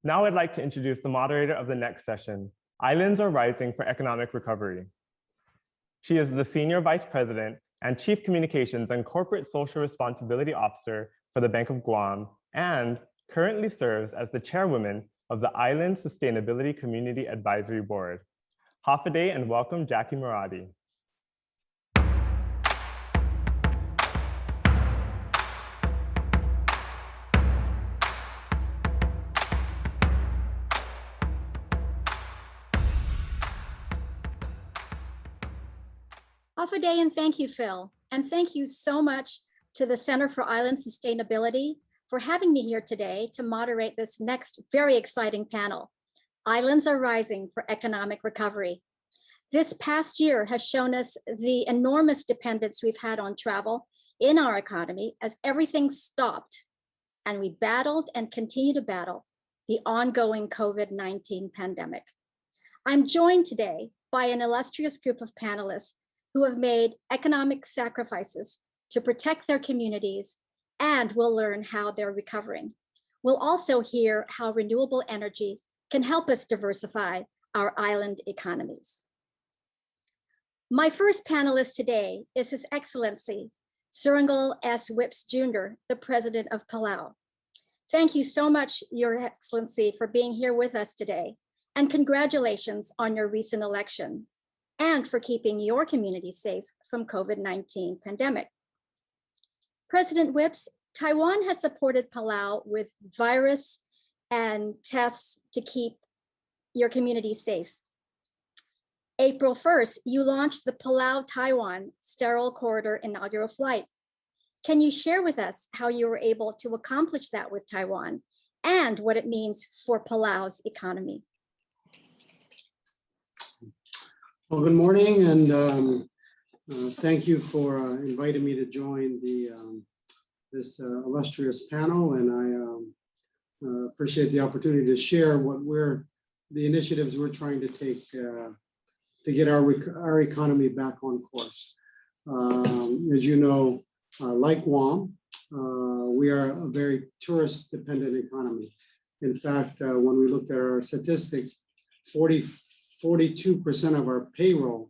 Now I'd like to introduce the moderator of the next session, Islands Are Rising for Economic Recovery. She is the Senior Vice President and Chief Communications and Corporate Social Responsibility Officer for the Bank of Guam and currently serves as the Chairwoman of the Island Sustainability Community Advisory Board. Hafaday and welcome Jackie Marati. Off a day and thank you, Phil. And thank you so much to the Center for Island Sustainability for having me here today to moderate this next very exciting panel, Islands Are Rising for Economic Recovery. This past year has shown us the enormous dependence we've had on travel in our economy as everything stopped and we battled and continue to battle the ongoing COVID-19 pandemic. I'm joined today by an illustrious group of panelists who have made economic sacrifices to protect their communities, and we'll learn how they're recovering. We'll also hear how renewable energy can help us diversify our island economies. My first panelist today is His Excellency Surangel S. Whips Jr., the President of Palau. Thank you so much, Your Excellency, for being here with us today, and congratulations on your recent election and for keeping your community safe from COVID-19 pandemic. President Whips, Taiwan has supported Palau with virus and tests to keep your community safe. April 1st, you launched the Palau-Taiwan Sterile Corridor inaugural flight. Can you share with us how you were able to accomplish that with Taiwan and what it means for Palau's economy? Well, good morning, and thank you for inviting me to join this illustrious panel. And I appreciate the opportunity to share the initiatives we're trying to take to get our economy back on course. As you know, like Guam, we are a very tourist-dependent economy. In fact, when we looked at our statistics, 42% of our payroll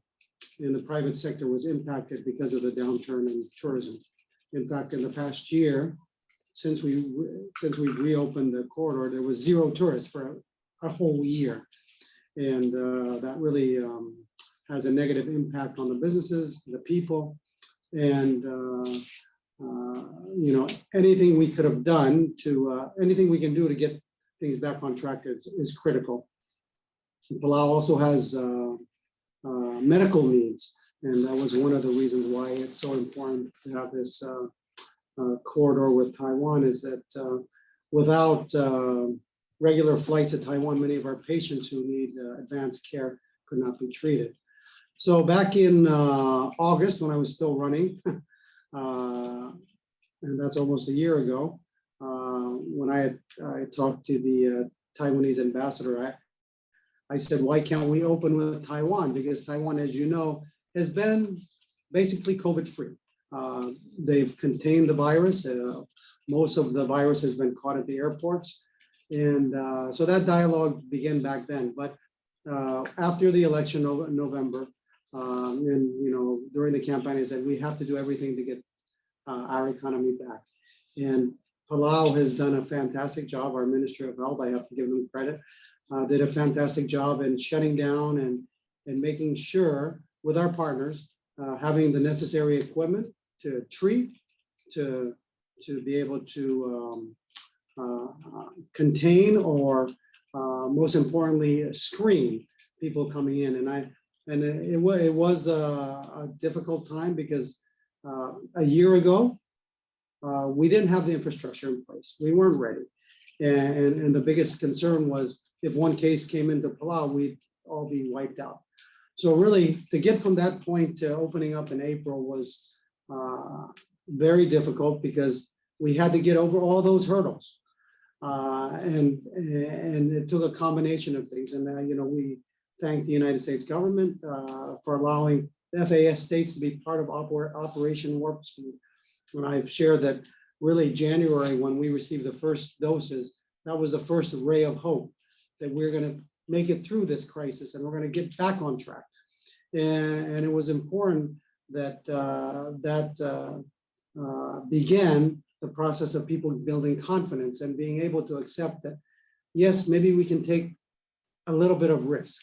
in the private sector was impacted because of the downturn in tourism. In fact, in the past year, since we reopened the corridor, there was 0 tourists for a whole year. And that really has a negative impact on the businesses, the people, and anything we could have done anything we can do to get things back on track is critical. Palau also has medical needs, and that was one of the reasons why it's so important to have this corridor with Taiwan, is that without regular flights to Taiwan, many of our patients who need advanced care could not be treated. So back in August, when I was still running, and that's almost a year ago, when I talked to the Taiwanese ambassador, I said, why can't we open with Taiwan? Because Taiwan, as you know, has been basically COVID-free. They've contained the virus. Most of the virus has been caught at the airports. And so that dialogue began back then. But after the election in November, and during the campaign, I said, we have to do everything to get our economy back. And Palau has done a fantastic job. Our Ministry of Health, I have to give them credit, did a fantastic job in shutting down and making sure with our partners, having the necessary equipment to treat, to be able to contain, or most importantly, screen people coming in. And it was a difficult time because a year ago, we didn't have the infrastructure in place. We weren't ready. And the biggest concern was if one case came into Palau, we'd all be wiped out. So really, to get from that point to opening up in April was very difficult because we had to get over all those hurdles. And it took a combination of things. And we thank the United States government for allowing the FAS states to be part of Operation Warp Speed. When I've shared that really January, when we received the first doses, that was the first ray of hope that we're going to make it through this crisis and we're going to get back on track. And it was important that began the process of people building confidence and being able to accept that, yes, maybe we can take a little bit of risk.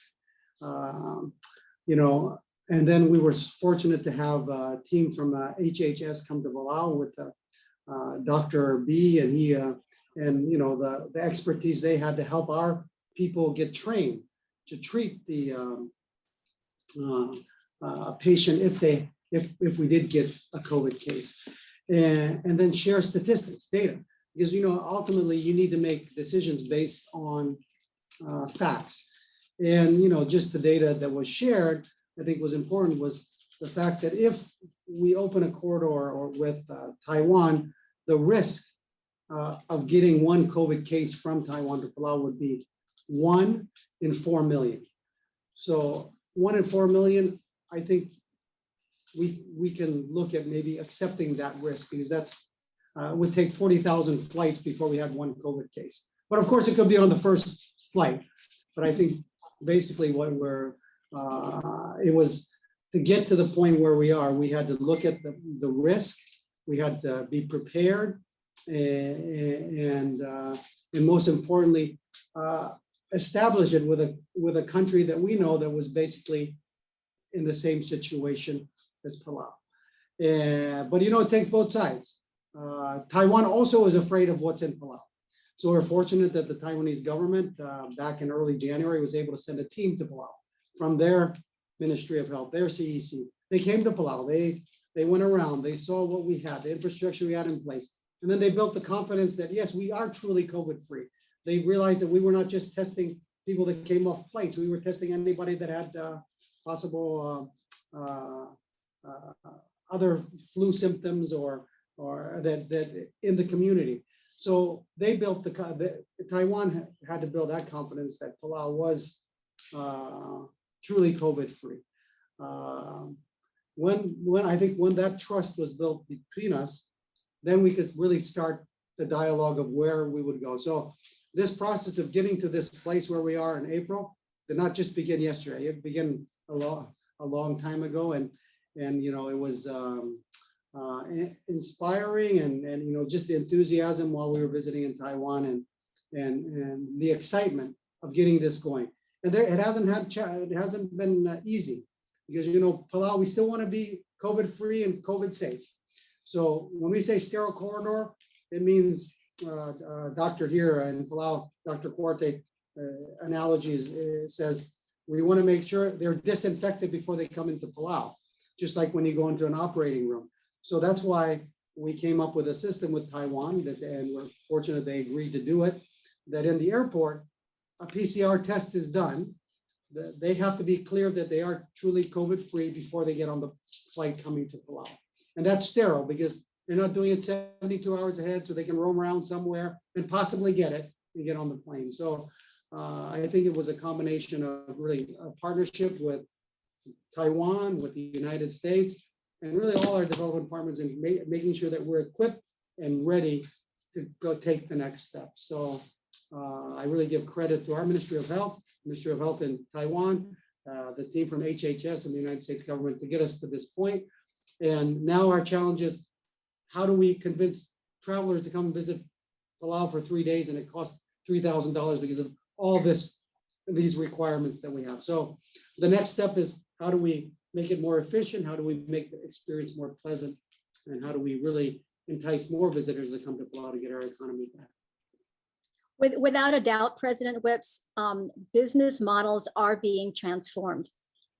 You know, and then we were fortunate to have a team from HHS come to Palau with Dr. B, and he and you know the expertise they had to help our people get trained to treat the patient if we did get a COVID case, and then share statistics, data, because you know ultimately you need to make decisions based on facts, and you know just the data that was shared, I think was important was the fact that if we open a corridor or with Taiwan, the risk of getting one COVID case from Taiwan to Palau would be 1 in 4 million. So 1 in 4 million, I think we can look at maybe accepting that risk, because that's would take 40,000 flights before we had one COVID case. But of course, it could be on the first flight. But I think basically what it was to get to the point where we are, we had to look at the risk, we had to be prepared, and most importantly, establish it with a country that we know that was basically in the same situation as Palau. But you know, it takes both sides. Taiwan also is afraid of what's in Palau. So we're fortunate that the Taiwanese government back in early January was able to send a team to Palau from their Ministry of Health, their CEC. They came to Palau, they went around, they saw what we had, the infrastructure we had in place. And then they built the confidence that yes, we are truly COVID-free. They realized that we were not just testing people that came off flights, we were testing anybody that had possible other flu symptoms or that in the community. So they built Taiwan had to build that confidence that Palau was truly COVID-free. When I think when that trust was built between us, then we could really start the dialogue of where we would go. So this process of getting to this place where we are in April did not just begin yesterday. It began a long time ago, and you know it was inspiring, and you know just the enthusiasm while we were visiting in Taiwan, and the excitement of getting this going. And it hasn't been easy, because you know Palau, we still want to be COVID-free and COVID safe. So when we say sterile corridor, it means Dr. here in Palau, Dr. Cuarte, analogies says we want to make sure they're disinfected before they come into Palau, just like when you go into an operating room. So that's why we came up with a system with Taiwan, and we're fortunate they agreed to do it, that in the airport, a PCR test is done. They have to be clear that they are truly COVID-free before they get on the flight coming to Palau. And that's sterile, because they're not doing it 72 hours ahead, so they can roam around somewhere and possibly get it and get on the plane. So I think it was a combination of really a partnership with Taiwan, with the United States, and really all our development partners, in making sure that we're equipped and ready to go take the next step. So I really give credit to our Ministry of Health in Taiwan, the team from HHS and the United States government to get us to this point. And now our challenge is, how do we convince travelers to come visit Palau for 3 days, and it costs $3,000 because of all these requirements that we have. So the next step is, how do we make it more efficient? How do we make the experience more pleasant? And how do we really entice more visitors to come to Palau to get our economy back? Without a doubt, President Whips, business models are being transformed.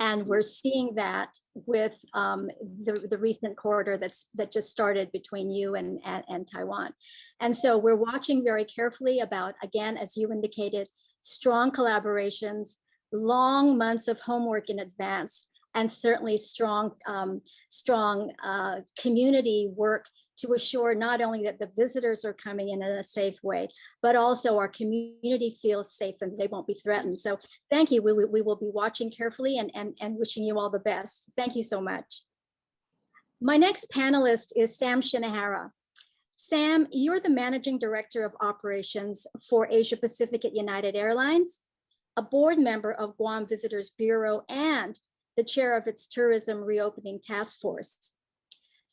And we're seeing that with the recent corridor that just started between you and Taiwan. And so we're watching very carefully about, again, as you indicated, strong collaborations, long months of homework in advance, and certainly strong community work to assure not only that the visitors are coming in a safe way, but also our community feels safe and they won't be threatened. So thank you. We will be watching carefully and wishing you all the best. Thank you so much. My next panelist is Sam Shinohara. Sam, you're the Managing Director of Operations for Asia Pacific at United Airlines, a board member of Guam Visitors Bureau, and the chair of its Tourism Reopening Task Force.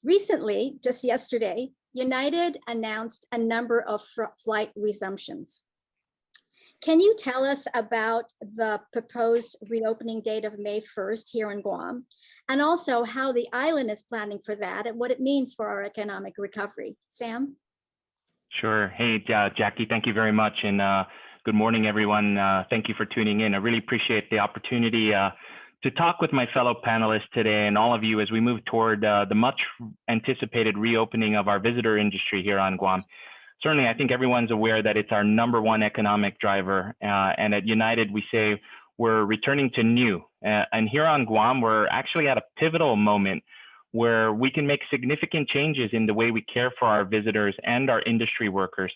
Recently, just yesterday, United announced a number of flight resumptions. Can you tell us about the proposed reopening date of May 1st here in Guam, and also how the island is planning for that and what it means for our economic recovery? Sam? Sure. Hey, Jackie, thank you very much. And good morning, everyone. Thank you for tuning in. I really appreciate the opportunity to talk with my fellow panelists today and all of you as we move toward the much anticipated reopening of our visitor industry here on Guam. Certainly, I think everyone's aware that it's our #1 economic driver. And at United, we say we're returning to new. And here on Guam, we're actually at a pivotal moment where we can make significant changes in the way we care for our visitors and our industry workers,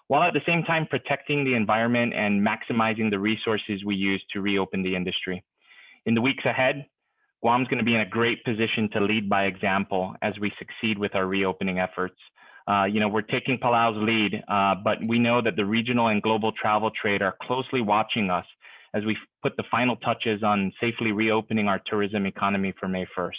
while at the same time protecting the environment and maximizing the resources we use to reopen the industry. In the weeks ahead, Guam's going to be in a great position to lead by example as we succeed with our reopening efforts. We're taking Palau's lead, but we know that the regional and global travel trade are closely watching us as we put the final touches on safely reopening our tourism economy for May 1st.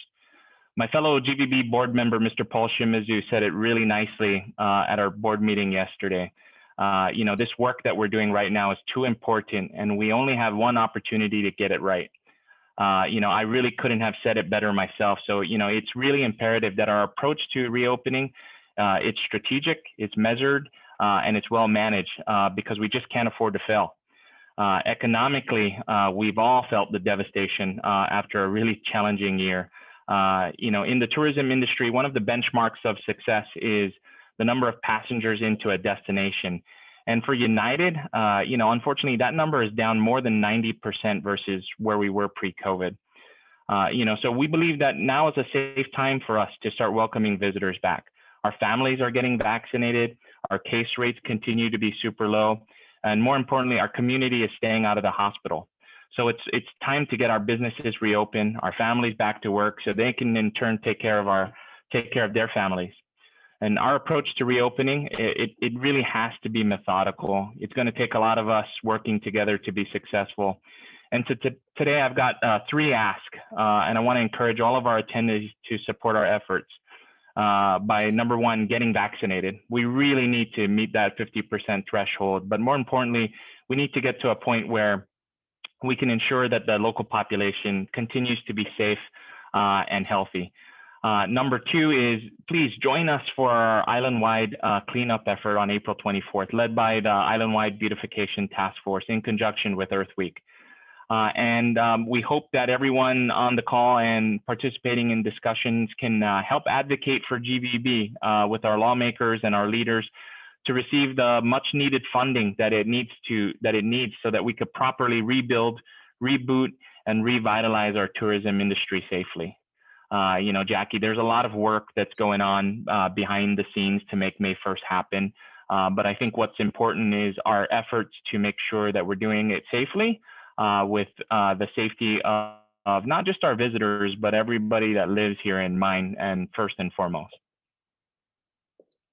My fellow GVB board member, Mr. Paul Shimizu, said it really nicely at our board meeting yesterday. This work that we're doing right now is too important, and we only have one opportunity to get it right. I really couldn't have said it better myself. So, it's really imperative that our approach to reopening, it's strategic, it's measured, and it's well managed because we just can't afford to fail. Economically, we've all felt the devastation after a really challenging year. In the tourism industry, one of the benchmarks of success is the number of passengers into a destination. And for United, unfortunately, that number is down more than 90% versus where we were pre-COVID. So we believe that now is a safe time for us to start welcoming visitors back. Our families are getting vaccinated. Our case rates continue to be super low. And more importantly, our community is staying out of the hospital. So it's time to get our businesses reopened, our families back to work, so they can in turn take care of their families. And our approach to reopening, it really has to be methodical. It's going to take a lot of us working together to be successful. And today I've got 3 asks, and I want to encourage all of our attendees to support our efforts by #1, getting vaccinated. We really need to meet that 50% threshold, but more importantly, we need to get to a point where we can ensure that the local population continues to be safe and healthy. #2 is please join us for our island-wide cleanup effort on April 24th, led by the Island-Wide Beautification Task Force in conjunction with Earth Week. And we hope that everyone on the call and participating in discussions can help advocate for GVB with our lawmakers and our leaders to receive the much needed funding that it needs so that we could properly rebuild, reboot, and revitalize our tourism industry safely. Jackie, there's a lot of work that's going on behind the scenes to make May 1st happen. But I think what's important is our efforts to make sure that we're doing it safely with the safety of not just our visitors, but everybody that lives here in mind, and first and foremost.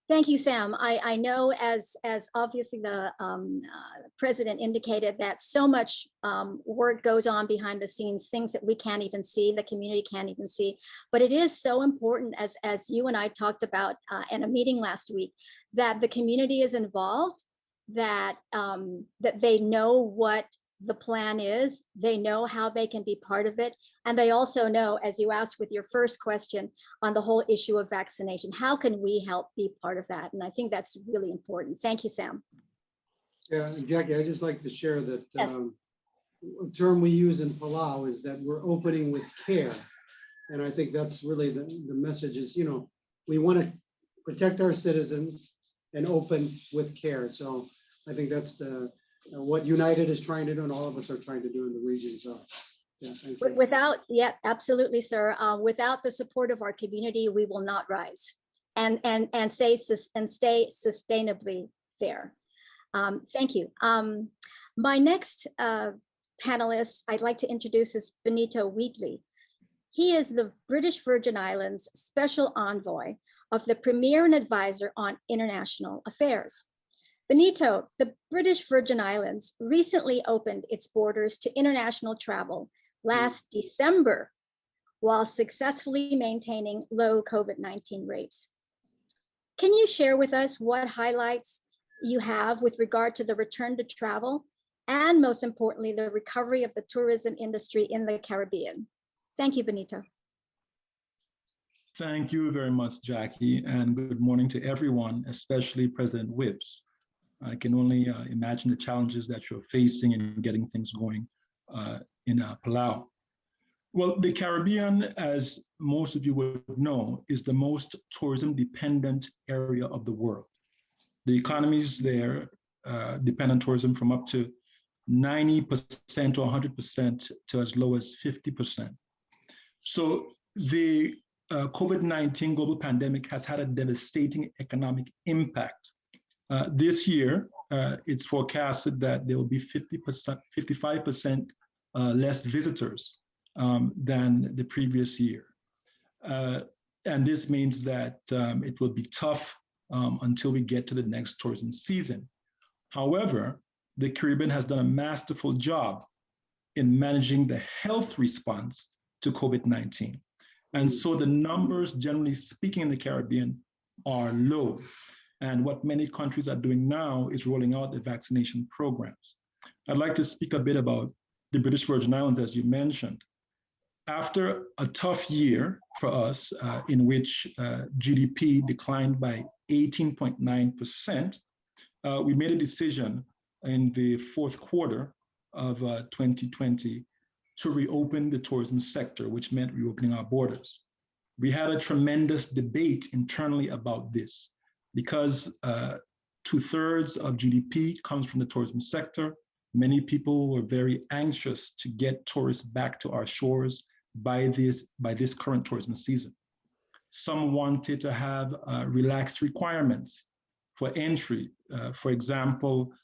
Thank you, Sam. I know as obviously the president indicated that so much work goes on behind the scenes, things that we can't even see, the community can't even see. But it is so important, as you and I talked about in a meeting last week, that the community is involved, that they know what the plan is, they know how they can be part of it, and they also know, as you asked with your first question on the whole issue of vaccination, how can we help be part of that? And I think that's really important. Thank you, Sam. Yeah, Jackie, I'd just like to share that Yes. a term we use in Palau is that we're opening with care. And I think that's really the message is, we want to protect our citizens and open with care. So I think that's what United is trying to do, and all of us are trying to do in the region. So, yeah, thank you. Absolutely, sir. Without the support of our community, we will not rise and stay sustainably there. Thank you. My next panelist I'd like to introduce is Benito Wheatley. He is the British Virgin Islands Special Envoy of the Premier and Advisor on International Affairs. Benito, the British Virgin Islands recently opened its borders to international travel last December, while successfully maintaining low COVID-19 rates. Can you share with us what highlights you have with regard to the return to travel and, most importantly, the recovery of the tourism industry in the Caribbean? Thank you, Benito. Thank you very much, Jackie, and good morning to everyone, especially President Whibbs. I can only imagine the challenges that you're facing in getting things going in Palau. Well, the Caribbean, as most of you would know, is the most tourism-dependent area of the world. The economies there depend on tourism from up to 90% or 100% to as low as 50%. So the COVID-19 global pandemic has had a devastating economic impact. This year, it's forecasted that there will be 55% less visitors than the previous year. And this means that it will be tough until we get to the next tourism season. However, the Caribbean has done a masterful job in managing the health response to COVID-19. And so the numbers, generally speaking, in the Caribbean are low. And what many countries are doing now is rolling out the vaccination programs. I'd like to speak a bit about the British Virgin Islands, as you mentioned. After a tough year for us, in which GDP declined by 18.9%, we made a decision in the fourth quarter of 2020 to reopen the tourism sector, which meant reopening our borders. We had a tremendous debate internally about this because 2/3 of GDP comes from the tourism sector. Many people were very anxious to get tourists back to our shores by this current tourism season. Some wanted to have relaxed requirements for entry. For example,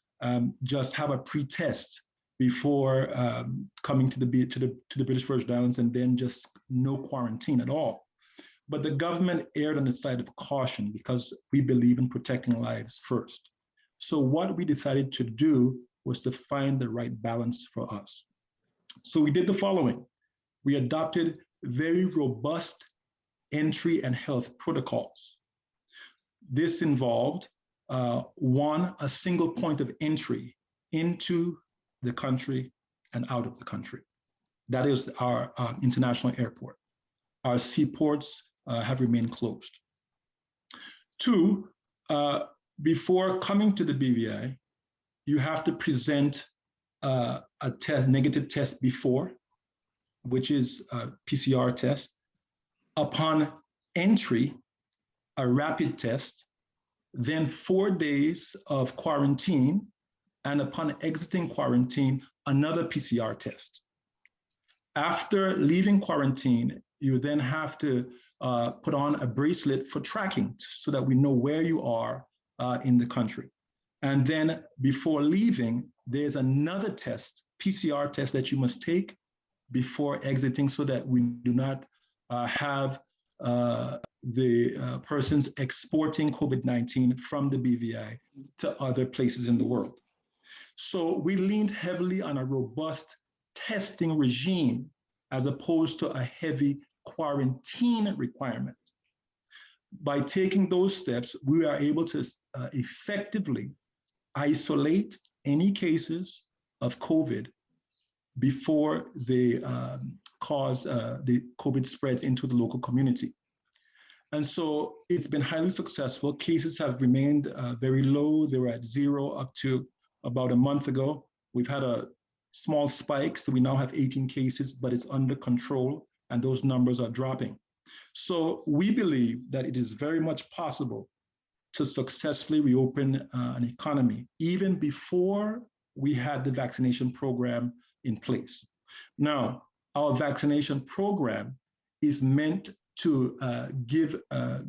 just have a pre-test before coming to the British Virgin Islands, and then just no quarantine at all. But the government erred on the side of caution because we believe in protecting lives first. So what we decided to do was to find the right balance for us. So we did the following. We adopted very robust entry and health protocols. This involved a single point of entry into the country and out of the country. That is our international airport. Our seaports have remained closed. 2, before coming to the BVI, you have to present a negative test before, which is a PCR test. Upon entry, a rapid test, then 4 days of quarantine, and upon exiting quarantine, another PCR test. After leaving quarantine, you then have to put on a bracelet for tracking so that we know where you are in the country. And then before leaving, there's another test, PCR test, that you must take before exiting so that we do not have the persons exporting COVID-19 from the BVI to other places in the world. So we leaned heavily on a robust testing regime as opposed to a heavy quarantine requirement. By taking those steps, we are able to effectively isolate any cases of COVID before they cause the COVID spreads into the local community. And so it's been highly successful. Cases have remained very low. They were at 0 up to about a month ago. We've had a small spike, so we now have 18 cases, but it's under control, and those numbers are dropping. So we believe that it is very much possible to successfully reopen an economy, even before we had the vaccination program in place. Now, our vaccination program is meant to give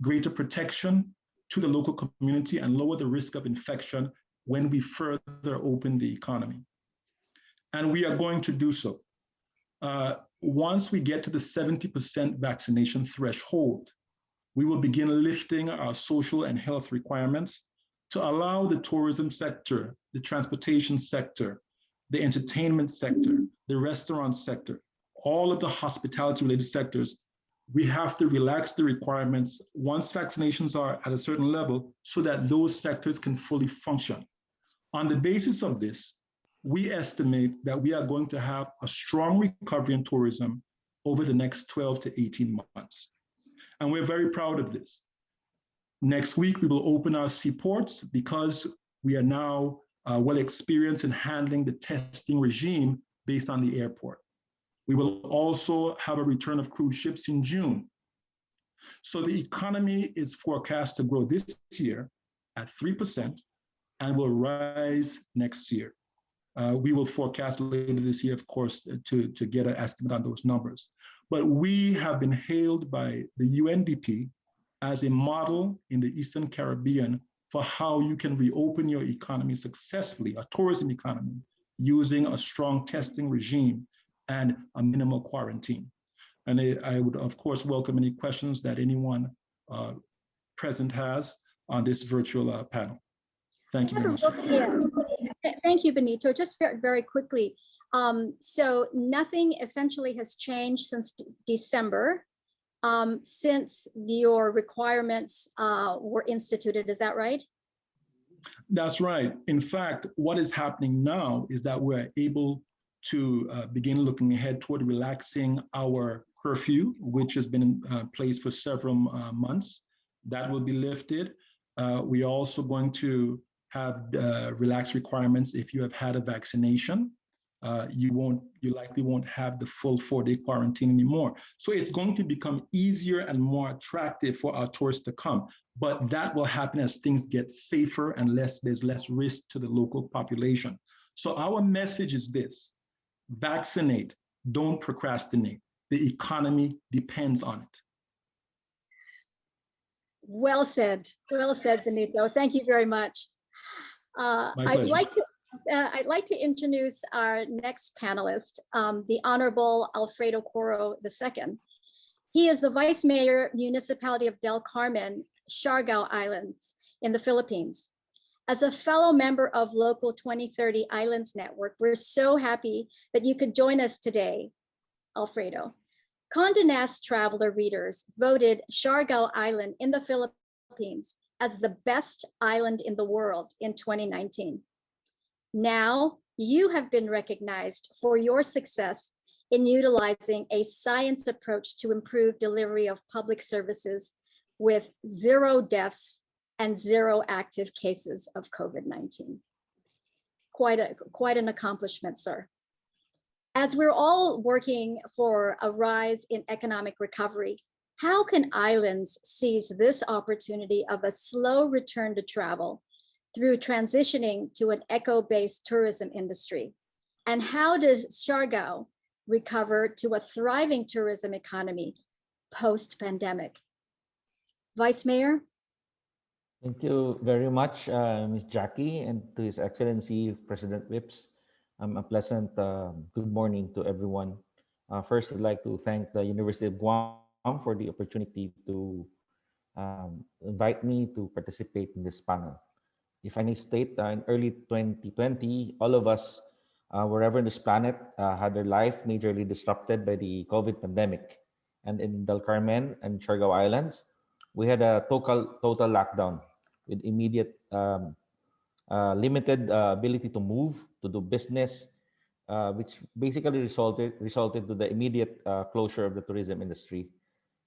greater protection to the local community and lower the risk of infection when we further open the economy. And we are going to do so. once we get to the 70% vaccination threshold, we will begin lifting our social and health requirements to allow the tourism sector, the transportation sector, the entertainment sector, the restaurant sector, all of the hospitality related sectors. We have to relax the requirements once vaccinations are at a certain level so that those sectors can fully function. On the basis of this, we estimate that we are going to have a strong recovery in tourism over the next 12 to 18 months. And we're very proud of this. Next week, we will open our seaports because we are now well experienced in handling the testing regime based on the airport. We will also have a return of cruise ships in June. So the economy is forecast to grow this year at 3% and will rise next year. We will forecast later this year, of course, to get an estimate on those numbers. But we have been hailed by the UNDP as a model in the Eastern Caribbean for how you can reopen your economy successfully, a tourism economy, using a strong testing regime and a minimal quarantine. And I would, of course, welcome any questions that anyone present has on this virtual panel. Thank you very much. Thank you, Benito. Just very quickly. So nothing essentially has changed since December, since your requirements were instituted. Is that right? That's right. In fact, what is happening now is that we're able to begin looking ahead toward relaxing our curfew, which has been in place for several months. That will be lifted. We're also going to have relaxed requirements if you have had a vaccination. You likely won't have the full 4-day quarantine anymore. So it's going to become easier and more attractive for our tourists to come. But that will happen as things get safer and there's less risk to the local population. So our message is this: vaccinate, don't procrastinate. The economy depends on it. Well said, Benito. Thank you very much. I'd like to introduce our next panelist, the Honorable Alfredo Coro II. He is the Vice Mayor, Municipality of Del Carmen, Siargao Islands in the Philippines. As a fellow member of Local 2030 Islands Network, we're so happy that you could join us today, Alfredo. Condé Nast Traveler readers voted Siargao Island in the Philippines as the best island in the world in 2019. Now, you have been recognized for your success in utilizing a science approach to improve delivery of public services with 0 deaths and 0 active cases of COVID-19. Quite an accomplishment, sir. As we're all working for a rise in economic recovery, how can islands seize this opportunity of a slow return to travel through transitioning to an eco-based tourism industry? And how does Siargao recover to a thriving tourism economy post-pandemic? Vice Mayor? Thank you very much, Ms. Jackie, and to His Excellency President Whips. A pleasant good morning to everyone. First, I'd like to thank the University of Guam for the opportunity to invite me to participate in this panel. If I may state, in early 2020, all of us, wherever on this planet, had their life majorly disrupted by the COVID pandemic. And in Del Carmen and Siargao Islands, we had a total lockdown with immediate limited ability to move, to do business, which basically resulted to the immediate closure of the tourism industry.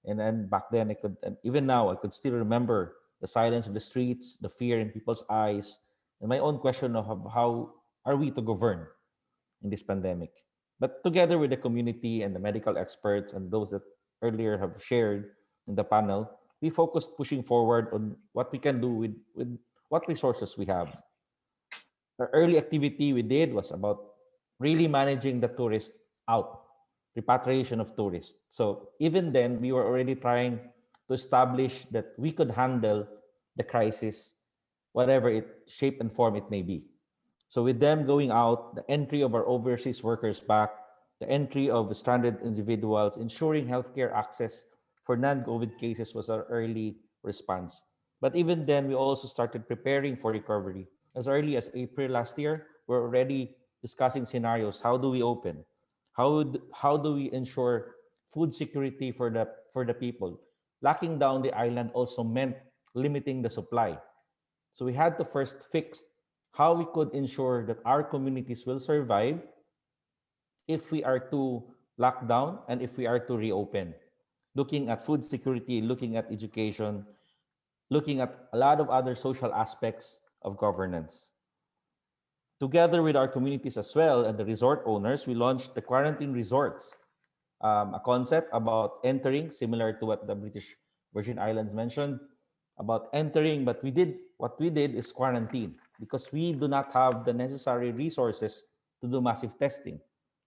And then back then, even now, I could still remember the silence of the streets, the fear in people's eyes, and my own question of how are we to govern in this pandemic. But together with the community and the medical experts and those that earlier have shared in the panel, we focused pushing forward on what we can do with what resources we have. The early activity we did was about really managing the tourist out, repatriation of tourists. So even then, we were already trying to establish that we could handle the crisis, whatever shape and form it may be. So with them going out, the entry of our overseas workers back, the entry of stranded individuals, ensuring healthcare access for non-COVID cases was our early response. But even then, we also started preparing for recovery. As early as April last year, we're already discussing scenarios. How do we open? How do we ensure food security for the people? Locking down the island also meant limiting the supply. So we had to first fix how we could ensure that our communities will survive if we are to lock down and if we are to reopen. Looking at food security, looking at education, looking at a lot of other social aspects of governance. Together with our communities as well and the resort owners, we launched the quarantine resorts, a concept about entering, similar to what the British Virgin Islands mentioned, about entering, but what we did is quarantine because we do not have the necessary resources to do massive testing.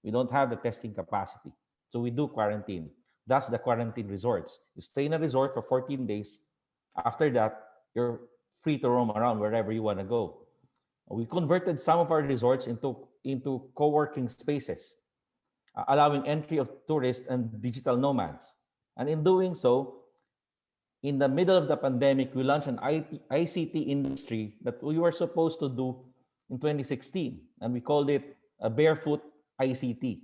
We don't have the testing capacity. So we do quarantine. That's the quarantine resorts. You stay in a resort for 14 days. After that, you're free to roam around wherever you want to go. We converted some of our resorts into co-working spaces, allowing entry of tourists and digital nomads. And in doing so, in the middle of the pandemic, we launched an ICT industry that we were supposed to do in 2016, and we called it a barefoot ICT.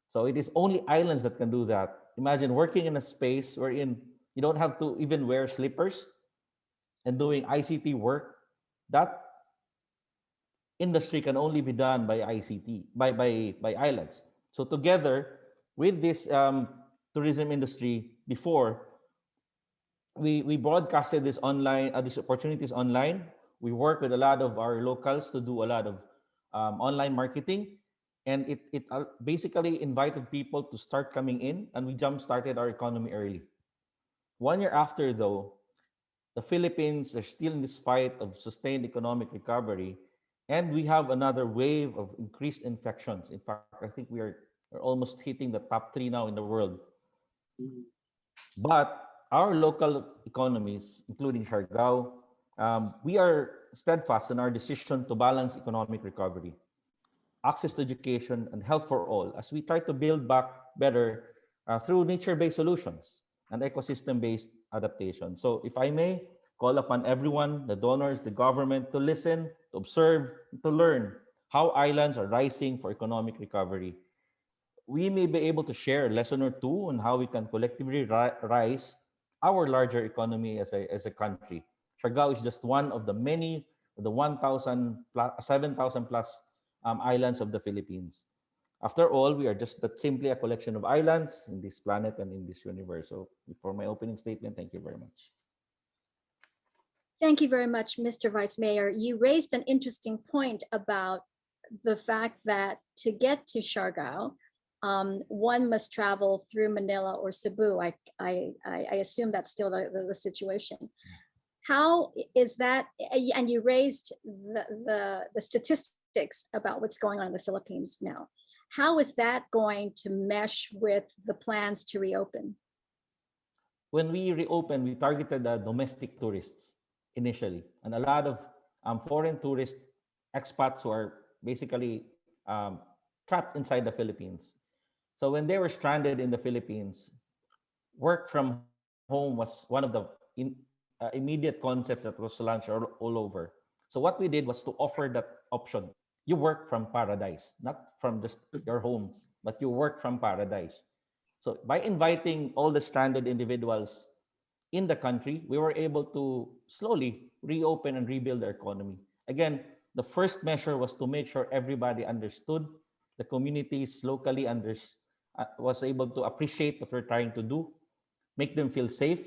So it is only islands that can do that. Imagine working in a space wherein you don't have to even wear slippers and doing ICT work. That industry can only be done by ICT, by islands. So together with this tourism industry before, we broadcasted this online, these opportunities online. We work with a lot of our locals to do a lot of online marketing. And it basically invited people to start coming in, and we jump-started our economy early. 1 year after, though, the Philippines are still in this fight of sustained economic recovery, and we have another wave of increased infections. In fact, I think we're almost hitting the top 3 now in the world. But our local economies, including Siargao, we are steadfast in our decision to balance economic recovery, access to education, and health for all as we try to build back better through nature-based solutions and ecosystem-based adaptation. So if I may call upon everyone, the donors, the government, to listen, to observe, to learn how islands are rising for economic recovery. We may be able to share a lesson or two on how we can collectively rise our larger economy as a country. Siargao is just one of the many, the 7,000 plus islands of the Philippines. After all, we are just simply a collection of islands in this planet and in this universe. So for my opening statement, thank you very much. Thank you very much, Mr. Vice Mayor. You raised an interesting point about the fact that to get to Siargao, one must travel through Manila or Cebu. I assume that's still the situation. How is that? And you raised the statistics about what's going on in the Philippines now. How is that going to mesh with the plans to reopen? When we reopened, we targeted domestic tourists initially, and a lot of foreign tourist expats who are basically trapped inside the Philippines. So when they were stranded in the Philippines, work from home was one of the immediate concepts that was launched all over. So what we did was to offer that option. You work from paradise, not from just your home, but you work from paradise. So by inviting all the stranded individuals in the country, we were able to slowly reopen and rebuild the economy. Again, the first measure was to make sure everybody understood, the communities locally was able to appreciate what we're trying to do, make them feel safe.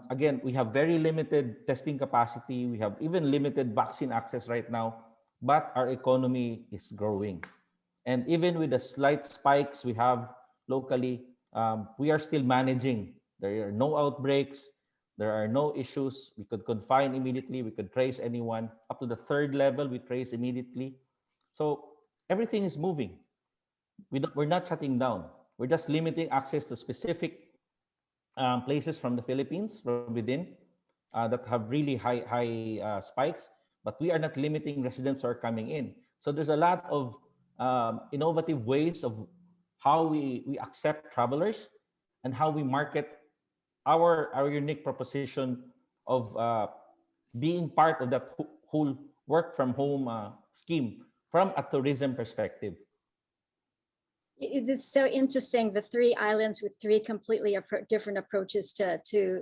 Again, we have very limited testing capacity. We have even limited vaccine access right now, but our economy is growing. And even with the slight spikes we have locally, we are still managing. There are no outbreaks. There are no issues. We could confine immediately. We could trace anyone. Up to the 3rd level, we trace immediately. So everything is moving. We're not shutting down. We're just limiting access to specific places from the Philippines, from within, that have really high spikes. But we are not limiting residents who are coming in. So there's a lot of innovative ways of how we accept travelers and how we market our unique proposition of being part of that whole work from home scheme from a tourism perspective. It's so interesting, the three islands with three completely different approaches to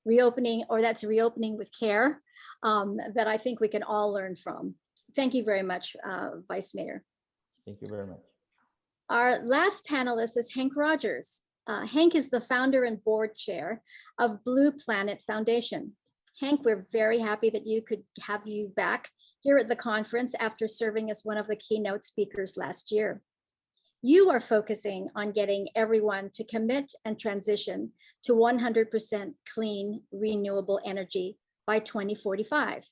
reopening, or that's reopening with care, that I think we can all learn from. Thank you very much, Vice Mayor. Thank you very much. Our last panelist is Henk Rogers. Henk is the founder and board chair of Blue Planet Foundation. Henk, we're very happy that you could have you back here at the conference after serving as one of the keynote speakers last year. You are focusing on getting everyone to commit and transition to 100% clean, renewable energy by 2045.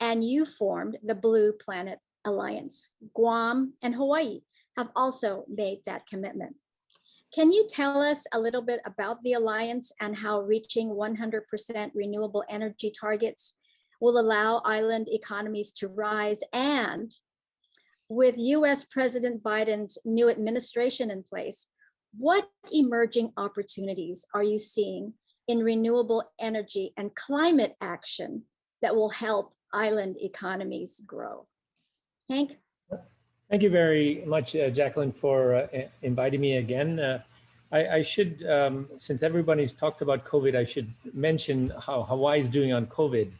And you formed the Blue Planet Alliance. Guam and Hawaii have also made that commitment. Can you tell us a little bit about the Alliance and how reaching 100% renewable energy targets will allow island economies to rise? And with US President Biden's new administration in place, what emerging opportunities are you seeing in renewable energy and climate action that will help island economies grow? Henk? Thank you very much, Jacqueline, for inviting me again. I should, since everybody's talked about COVID, I should mention how Hawaii is doing on COVID.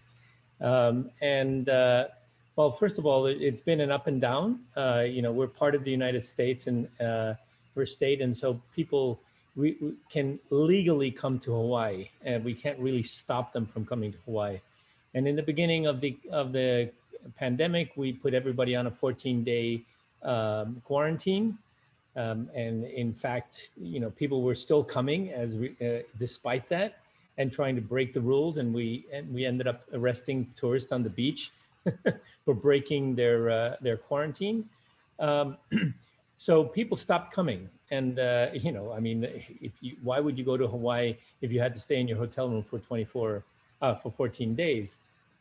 Well, first of all, it's been an up and down. You know, we're part of the United States and we're a state, and so people we can legally come to Hawaii, and we can't really stop them from coming to Hawaii. And in the beginning of the pandemic, we put everybody on a 14-day quarantine. And in fact, you know, people were still coming despite that, and trying to break the rules. And we ended up arresting tourists on the beach for breaking their quarantine. So people stopped coming. And you know, I mean, why would you go to Hawaii if you had to stay in your hotel room for 14 days?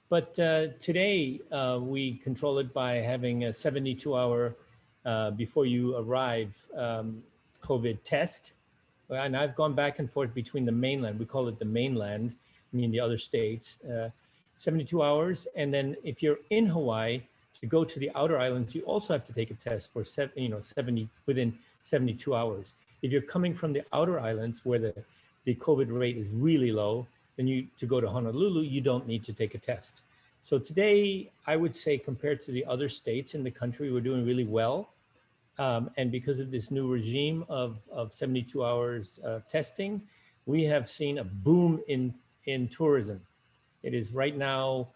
But today we control it by having a 72-hour before you arrive COVID test. And I've gone back and forth between the mainland. We call it the mainland, I mean the other states. 72 hours, and then if you're in Hawaii, to go to the outer islands, you also have to take a test for within 72 hours. If you're coming from the outer islands where the COVID rate is really low, then to go to Honolulu, you don't need to take a test. So today, I would say compared to the other states in the country, we're doing really well. And because of this new regime of 72 hours testing, we have seen a boom in tourism. It is right now,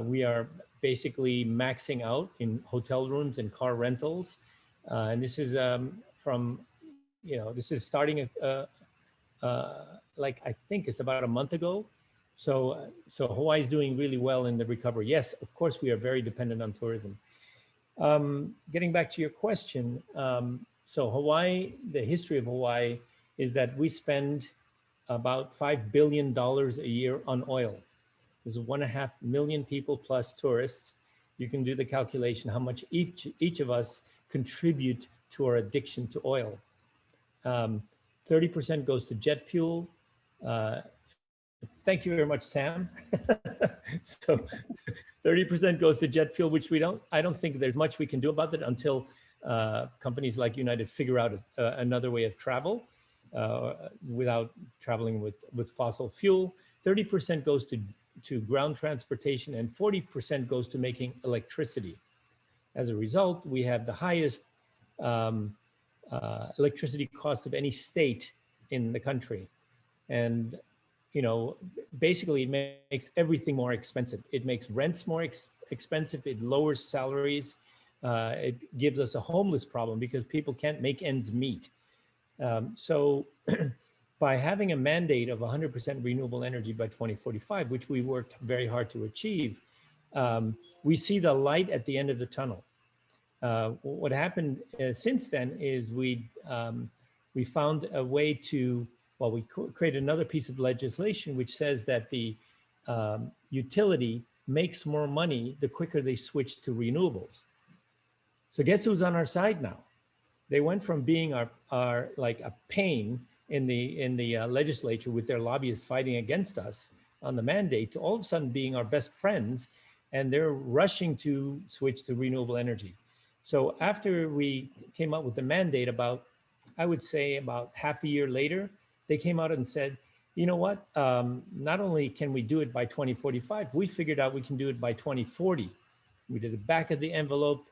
we are basically maxing out in hotel rooms and car rentals. And this is this is starting like I think it's about a month ago. So Hawaii is doing really well in the recovery. Yes, of course, we are very dependent on tourism. Getting back to your question, so Hawaii, the history of Hawaii is that we spend about $5 billion a year on oil. There's 1.5 million people plus tourists. You can do the calculation how much each of us contribute to our addiction to oil. 30% goes to jet fuel. Thank you very much, Sam. So 30% goes to jet fuel, which I don't think there's much we can do about it until companies like United figure out another way of travel without traveling with fossil fuel. 30% goes to ground transportation, and 40% goes to making electricity. As a result, we have the highest electricity costs of any state in the country. And you know, basically it makes everything more expensive. It makes rents more expensive. It lowers salaries. It gives us a homeless problem because people can't make ends meet. So by having a mandate of 100% renewable energy by 2045, which we worked very hard to achieve, we see the light at the end of the tunnel. What happened since then is we found a way to, well, we created another piece of legislation which says that the utility makes more money the quicker they switch to renewables. So guess who's on our side now? They went from being our like a pain in the legislature with their lobbyists fighting against us on the mandate to all of a sudden being our best friends, and they're rushing to switch to renewable energy. So after we came up with the mandate I would say about half a year later, they came out and said, you know what, not only can we do it by 2045, we figured out we can do it by 2040. We did a back of the envelope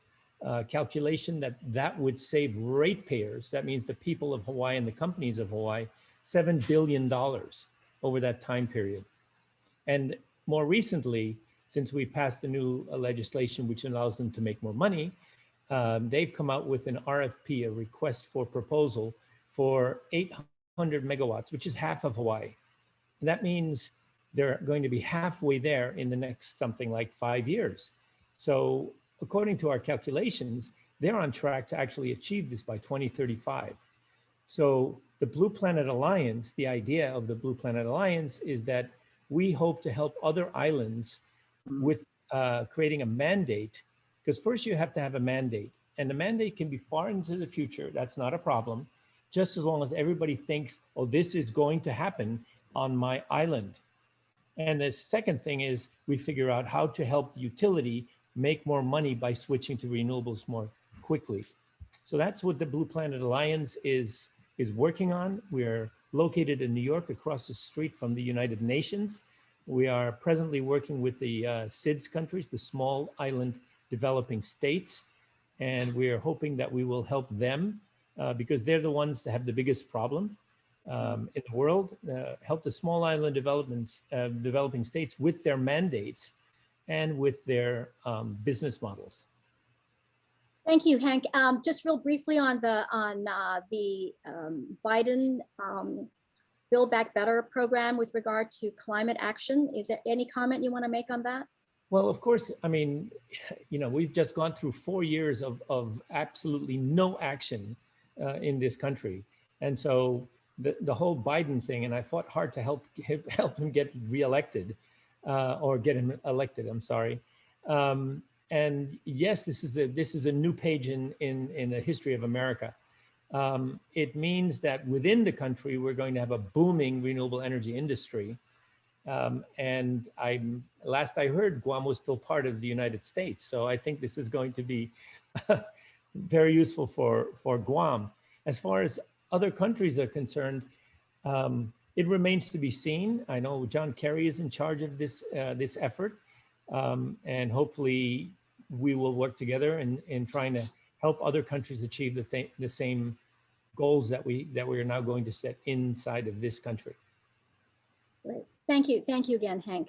calculation that would save ratepayers, that means the people of Hawaii and the companies of Hawaii, $7 billion over that time period. And more recently, since we passed the new legislation which allows them to make more money, they've come out with an RFP, a request for proposal, for 800 megawatts, which is half of Hawaii. And that means they're going to be halfway there in the next something like 5 years. So according to our calculations, they're on track to actually achieve this by 2035. So the Blue Planet Alliance, the idea of the Blue Planet Alliance is that we hope to help other islands with creating a mandate, because first you have to have a mandate, and the mandate can be far into the future. That's not a problem, just as long as everybody thinks, oh, this is going to happen on my island. And the second thing is we figure out how to help the utility make more money by switching to renewables more quickly. So that's what the Blue Planet Alliance is working on. We're located in New York, across the street from the United Nations. We are presently working with the SIDS countries, the small island developing states, and we are hoping that we will help them because they're the ones that have the biggest problem in the world, help the small island developing states with their mandates and with their business models. Thank you, Henk. Just real briefly on the Biden Build Back Better program with regard to climate action. Is there any comment you want to make on that? Well, of course, I mean, you know, we've just gone through 4 years of absolutely no action in this country. And so the whole Biden thing, and I fought hard to help him get reelected or get him elected, I'm sorry. And yes, this is a new page in the history of America. It means that within the country, we're going to have a booming renewable energy industry. And last I heard, Guam was still part of the United States. So I think this is going to be very useful for Guam. As far as other countries are concerned, it remains to be seen. I know John Kerry is in charge of this effort, and hopefully we will work together in trying to help other countries achieve the same goals that we are now going to set inside of this country. Great. Thank you again, Henk.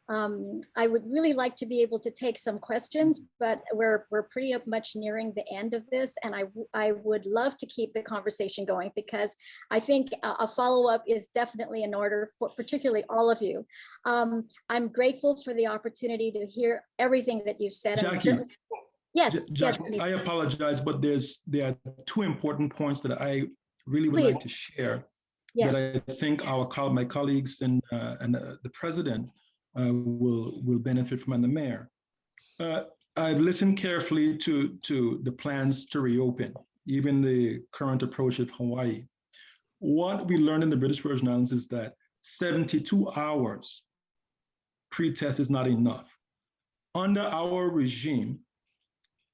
I would really like to be able to take some questions, but we're pretty much nearing the end of this, and I would love to keep the conversation going because I think a follow-up is definitely in order for particularly all of you. I'm grateful for the opportunity to hear everything that you've said. Jackie, yes, Jackie, yes. I apologize, but there are two important points that I really would like to share. Yes. That I think my colleagues and the president will benefit from, and the mayor. I've listened carefully to the plans to reopen, even the current approach of Hawaii. What we learned in the British Virgin Islands is that 72 hours pre-test is not enough. Under our regime,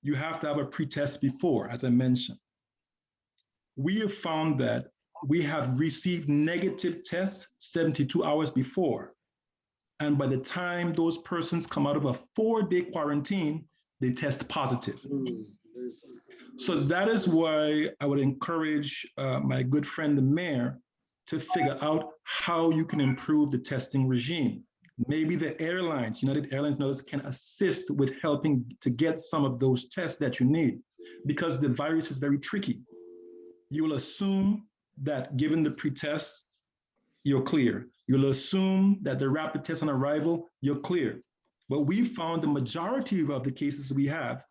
you have to have a pre-test before, as I mentioned. We have found that we have received negative tests 72 hours before. And by the time those persons come out of a 4-day quarantine, they test positive. So that is why I would encourage my good friend, the mayor, to figure out how you can improve the testing regime. Maybe the airlines, United Airlines and others, can assist with helping to get some of those tests that you need, because the virus is very tricky. You will assume that given the pre-test, you're clear. You'll assume that the rapid test on arrival, you're clear. But we found the majority of the cases we have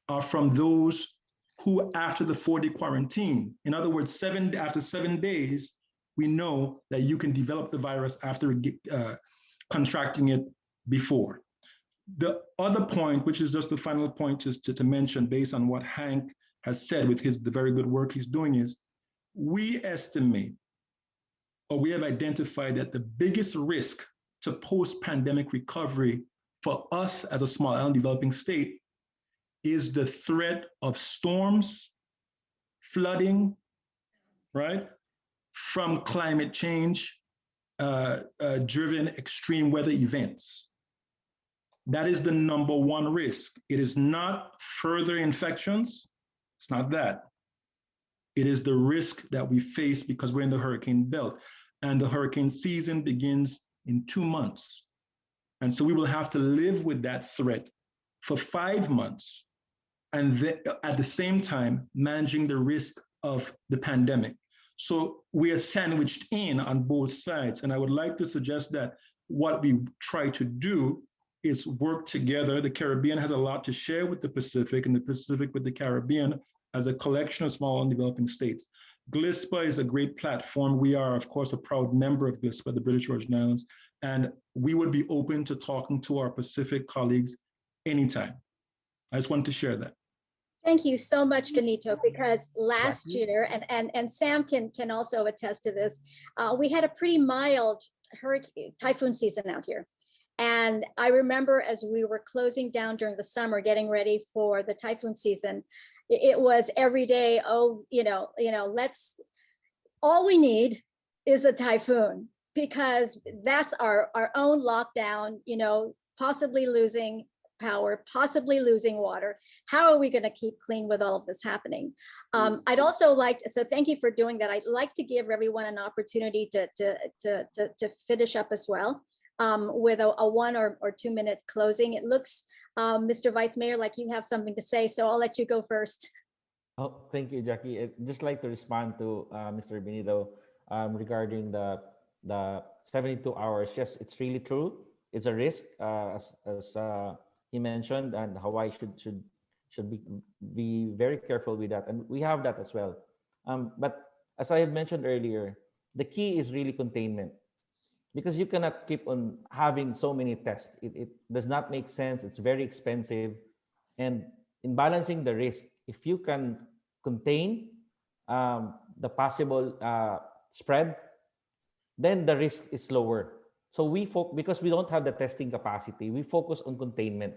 are from those who, after the 4-day quarantine, in other words, after 7 days, we know that you can develop the virus after contracting it before. The other point, which is just the final point to mention based on what Henk has said with the very good work he's doing, is we estimate, or we have identified, that the biggest risk to post-pandemic recovery for us as a small island developing state is the threat of storms, flooding, right, from climate change driven extreme weather events. That is the number one risk. It is not further infections. It's not that. It is the risk that we face because we're in the hurricane belt, and the hurricane season begins in 2 months. And so we will have to live with that threat for 5 months, and at the same time, managing the risk of the pandemic. So we are sandwiched in on both sides. And I would like to suggest that what we try to do is work together. The Caribbean has a lot to share with the Pacific, and the Pacific with the Caribbean as a collection of small and developing states. GLISPA is a great platform. We are, of course, a proud member of GLISPA, the British Virgin Islands, and we would be open to talking to our Pacific colleagues anytime. I just wanted to share that. Thank you so much, Benito, because last year, and Sam can also attest to this, we had a pretty mild typhoon season out here. And I remember as we were closing down during the summer, getting ready for the typhoon season, it was every day, oh, all we need is a typhoon, because that's our own lockdown, possibly losing power, possibly losing water. How are we going to keep clean with all of this happening? I'd also like to, so thank you for doing that. I'd like to give everyone an opportunity to finish up as well with a 1 or 2 minute closing. It looks, Mr. Vice Mayor, like you have something to say, so I'll let you go first. Oh, thank you, Jackie. I'd just like to respond to Mr. Benito regarding the 72 hours. Yes, it's really true. It's a risk, as he mentioned, and Hawaii should be very careful with that, and we have that as well. But as I had mentioned earlier, the key is really containment, because you cannot keep on having so many tests. It does not make sense. It's very expensive, and in balancing the risk, if you can contain the possible spread, then the risk is lower. So because we don't have the testing capacity, we focus on containment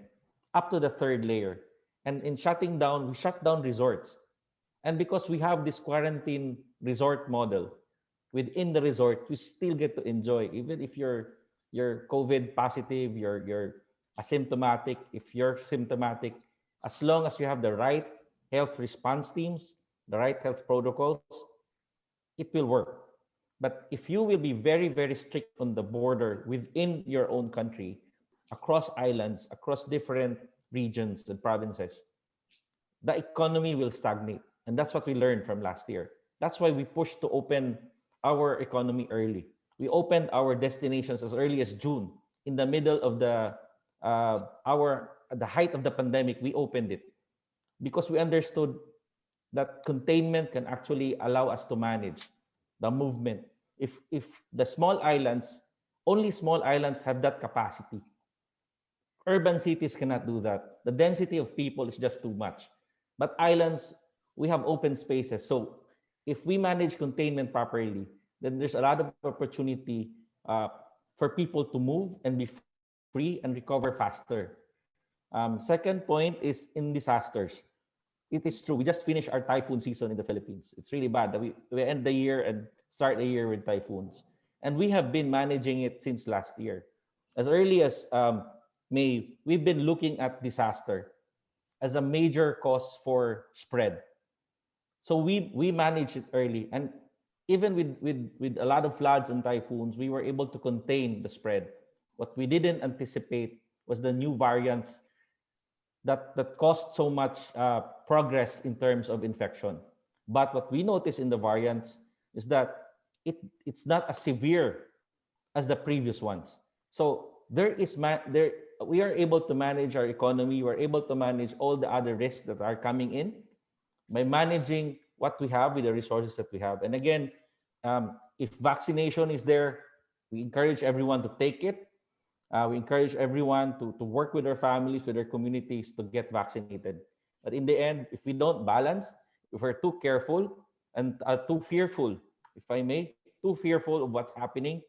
up to the 3rd layer. And in shutting down, we shut down resorts. And because we have this quarantine resort model, within the resort, you still get to enjoy, even if you're COVID positive, you're asymptomatic. If you're symptomatic, as long as you have the right health response teams, the right health protocols, it will work. But if you will be very, very strict on the border within your own country, across islands, across different regions and provinces, the economy will stagnate. And that's what we learned from last year. That's why we pushed to open our economy early. We opened our destinations as early as June. In the middle of the height of the pandemic, we opened it because we understood that containment can actually allow us to manage the movement. If the small islands, only small islands have that capacity. Urban cities cannot do that. The density of people is just too much. But islands, we have open spaces. So if we manage containment properly, then there's a lot of opportunity for people to move and be free and recover faster. Second point is in disasters. It is true. We just finished our typhoon season in the Philippines. It's really bad that we end the year and start the year with typhoons. And we have been managing it since last year. As early as May, we've been looking at disaster as a major cause for spread. So we managed it early. And even with a lot of floods and typhoons, we were able to contain the spread. What we didn't anticipate was the new variants that caused so much progress in terms of infection. But what we noticed in the variants is that it's not as severe as the previous ones. So we are able to manage our economy. We're able to manage all the other risks that are coming in by managing what we have with the resources that we have. And again, if vaccination is there, we encourage everyone to take it. We encourage everyone to work with their families, with their communities to get vaccinated. But in the end, if we don't balance, if we're too careful and too fearful, if I may, too fearful of what's happening,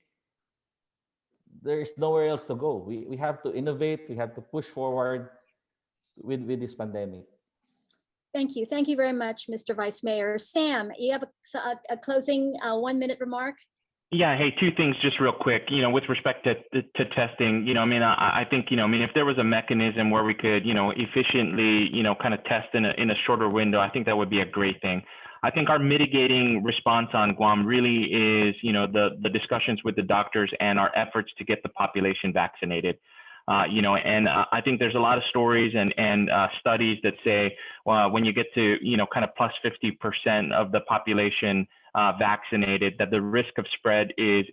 there is nowhere else to go. We have to innovate. We have to push forward with this pandemic. Thank you. Thank you very much, Mr. Vice Mayor. Sam, you have a closing 1 minute remark? Yeah, hey, two things just real quick, with respect to testing, I think, if there was a mechanism where we could, efficiently, kind of test in a shorter window, I think that would be a great thing. I think our mitigating response on Guam really is, the discussions with the doctors and our efforts to get the population vaccinated. And I think there's a lot of stories and studies that say, when you get to, kind of plus 50% of the population vaccinated, that the risk of spread is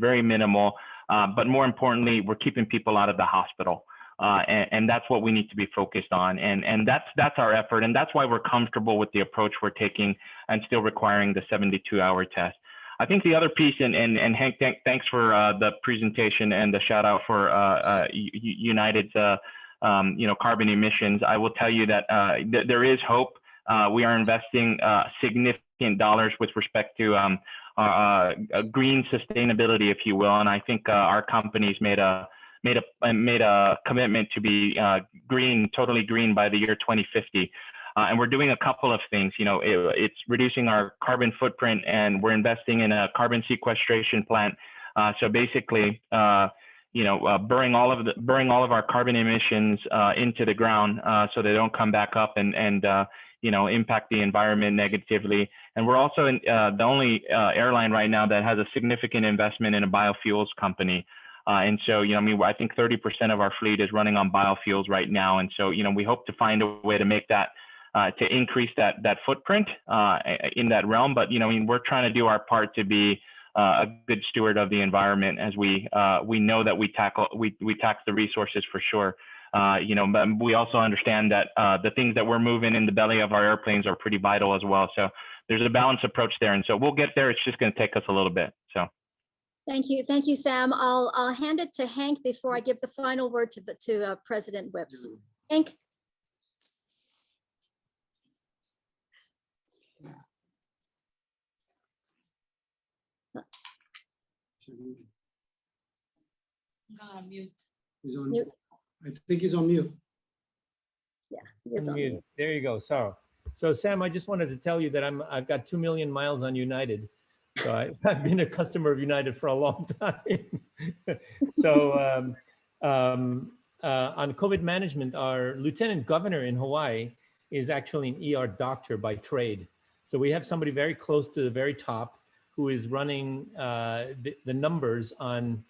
very minimal. But more importantly, we're keeping people out of the hospital. And that's what we need to be focused on. And that's our effort. And that's why we're comfortable with the approach we're taking and still requiring the 72-hour test. I think the other piece, and Henk, thanks for the presentation and the shout out for United's carbon emissions. I will tell you that there is hope. We are investing significant dollars with respect to green sustainability, if you will. And I think our company's made a commitment to be green, totally green by the year 2050. And we're doing a couple of things. It's reducing our carbon footprint, and we're investing in a carbon sequestration plant. So basically, burying all of our carbon emissions into the ground so they don't come back up and impact the environment negatively. And we're also the only airline right now that has a significant investment in a biofuels company. And so, I think 30% of our fleet is running on biofuels right now. And so, we hope to find a way to make that, to increase that footprint in that realm. But, we're trying to do our part to be a good steward of the environment as we know that we tax the resources for sure. But we also understand that the things that we're moving in the belly of our airplanes are pretty vital as well. So there's a balanced approach there. And so we'll get there. It's just going to take us a little bit. So. Thank you, Sam. I'll hand it to Henk before I give the final word to President Whips. Henk. Mute. He's on mute. I think he's on mute. Yeah, he is on mute. There you go. So Sam, I just wanted to tell you that I've got 2 million miles on United. So I've been a customer of United for a long time. So on COVID management, our lieutenant governor in Hawaii is actually an ER doctor by trade. So we have somebody very close to the very top who is running the numbers on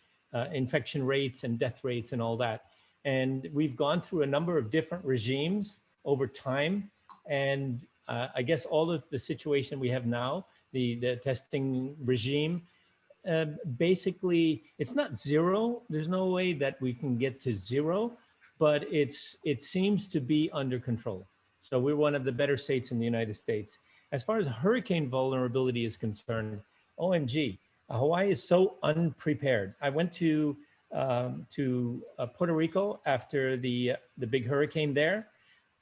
infection rates and death rates and all that. And we've gone through a number of different regimes over time. And I guess all of the situation we have now, the testing regime, basically, it's not zero. There's no way that we can get to zero, but it seems to be under control. So we're one of the better states in the United States. As far as hurricane vulnerability is concerned, OMG, Hawaii is so unprepared. I went to Puerto Rico after the big hurricane there,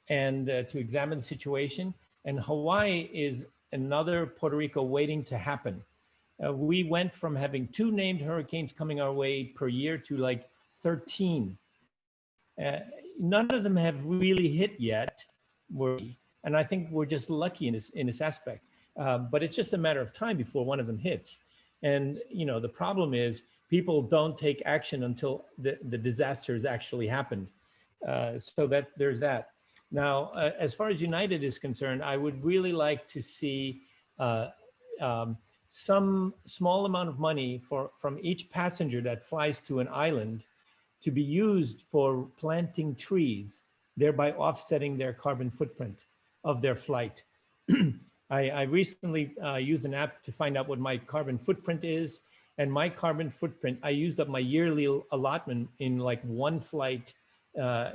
and to examine the situation. And Hawaii is another Puerto Rico waiting to happen. We went from having 2 named hurricanes coming our way per year to like 13. None of them have really hit yet, and I think we're just lucky in this aspect. But it's just a matter of time before one of them hits. And the problem is people don't take action until the disaster has actually happened. So there's that. Now, as far as United is concerned, I would really like to see some small amount of money from each passenger that flies to an island to be used for planting trees, thereby offsetting their carbon footprint of their flight. I recently used an app to find out what my carbon footprint is, and my carbon footprint, I used up my yearly allotment in like one flight. So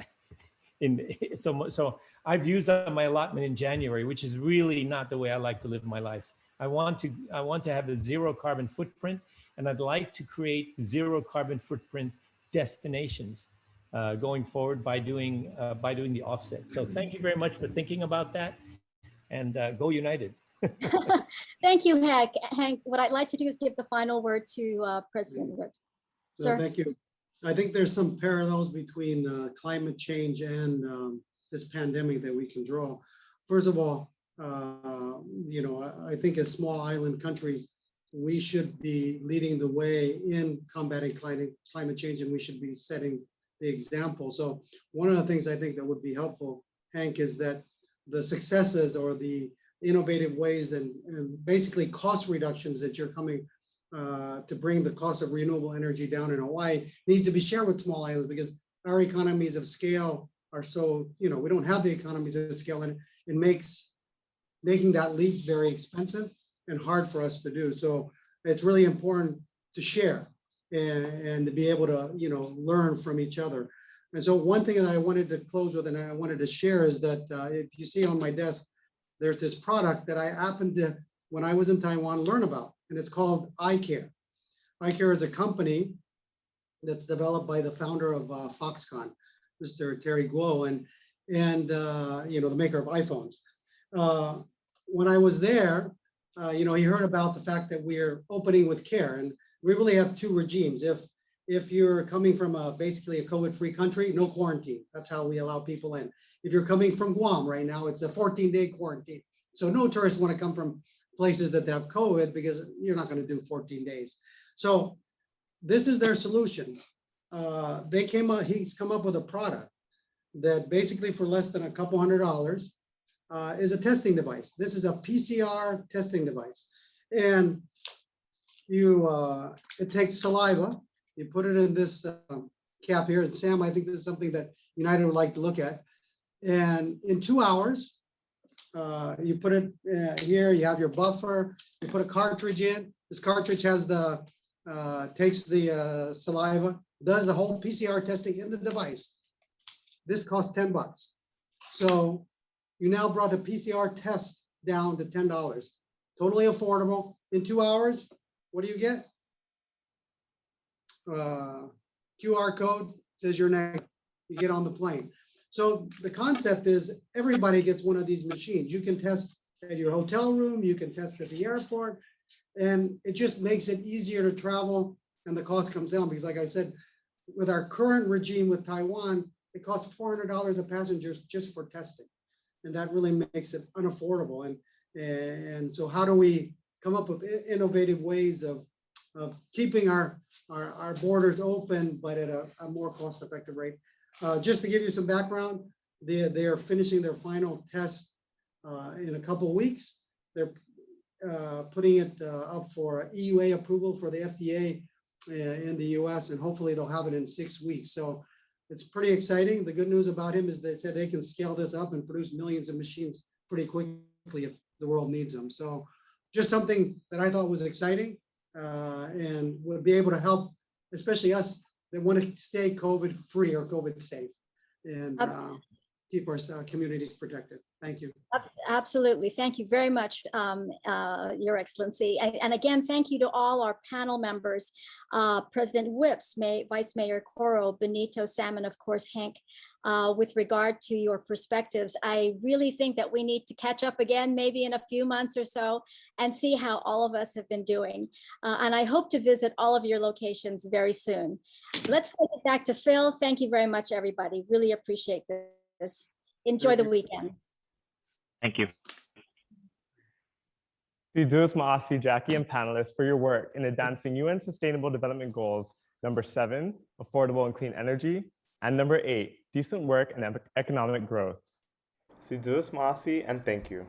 I've used up my allotment in January, which is really not the way I like to live my life. I want to have a zero carbon footprint, and I'd like to create zero carbon footprint destinations going forward by doing the offset. So thank you very much for thinking about that, and go United. Thank you, Henk. Henk, what I'd like to do is give the final word to President Whips. No, Sir? thank you. I think there's some parallels between climate change and this pandemic that we can draw. First of all, I think as small island countries, we should be leading the way in combating climate change, and we should be setting the example. So one of the things I think that would be helpful, Henk, is that the successes or the innovative ways and basically cost reductions that you're coming to bring the cost of renewable energy down in Hawaii needs to be shared with small islands, because our economies of scale are so, we don't have the economies of scale, and it makes making that leap very expensive and hard for us to do. So it's really important to share and to be able to, learn from each other. And so one thing that I wanted to close with and I wanted to share is that if you see on my desk, there's this product that I happened to, when I was in Taiwan, learn about, and it's called iCare. iCare is a company that's developed by the founder of Foxconn, Mr. Terry Guo, and the maker of iPhones. When I was there, he heard about the fact that we're opening with care, and we really have two regimes. If you're coming from basically a COVID-free country, no quarantine. That's how we allow people in. If you're coming from Guam right now, it's a 14-day quarantine. So no tourists want to come from places that have COVID, because you're not going to do 14 days. So this is their solution. He's come up with a product that basically for less than a couple $100 is a testing device. This is a PCR testing device. And it takes saliva. You put it in this cap here. And Sam, I think this is something that United would like to look at. And in 2 hours, you put it here, you have your buffer, you put a cartridge in. This cartridge has takes the saliva, does the whole PCR testing in the device. This costs $10. So you now brought the PCR test down to $10. Totally affordable. In 2 hours, what do you get? QR code, says your name, you get on the plane. So the concept is everybody gets one of these machines. You can test at your hotel room, you can test at the airport, and it just makes it easier to travel, and the cost comes down, because like I said, with our current regime with Taiwan, it costs $400 a passenger just for testing. And that really makes it unaffordable. And so how do we come up with innovative ways of keeping our borders open, but at a more cost-effective rate? Just to give you some background, they are finishing their final test in a couple of weeks. They're putting it up for EUA approval for the FDA in the US, and hopefully they'll have it in 6 weeks. So it's pretty exciting. The good news about him is they said they can scale this up and produce millions of machines pretty quickly if the world needs them. So just something that I thought was exciting and would be able to help, especially us that want to stay COVID free or COVID safe, and keep our communities protected. Thank you. Absolutely. Thank you very much, Your Excellency. And again, thank you to all our panel members, President Whips, Vice Mayor Coro, Benito, Sam, and of course, Henk, with regard to your perspectives. I really think that we need to catch up again, maybe in a few months or so, and see how all of us have been doing. And I hope to visit all of your locations very soon. Let's take it back to Phil. Thank you very much, everybody. Really appreciate this. Enjoy the weekend. Thank you. Sidus Maasi, Jackie, and panelists for your work in advancing UN Sustainable Development Goals, number 7, affordable and clean energy, and number 8, decent work and economic growth. Sidus Maasi, and thank you.